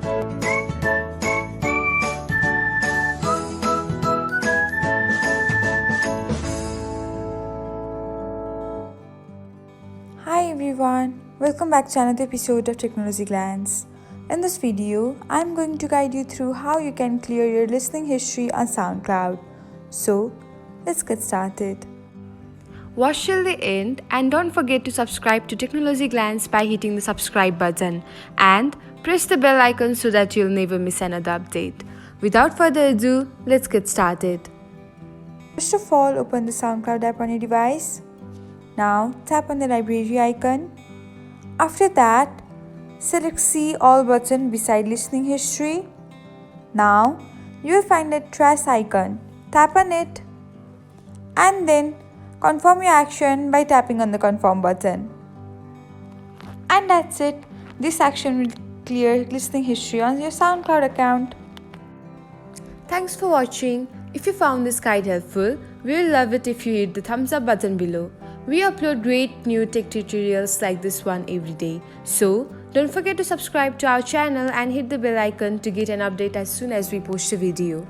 Hi everyone, welcome back to another episode of Technologyglance. In this video, I'm going to guide you through how you can clear your listening history on SoundCloud. So, let's get started. Watch till the end and don't forget to subscribe to Technologyglance by hitting the subscribe button and press the bell icon so that you'll never miss another update. Without further ado, let's get started. First of all, open the SoundCloud app on your device. Now, tap on the library icon. After that, select See All button beside Listening History. Now, you will find a trace icon. Tap on it. And then, confirm your action by tapping on the Confirm button. And that's it. This action will clear listening history on your SoundCloud account. Thanks for watching. If you found this guide helpful, we will love it if you hit the thumbs up button below. We upload great new tech tutorials like this one every day. So, don't forget to subscribe to our channel and hit the bell icon to get an update as soon as we post a video.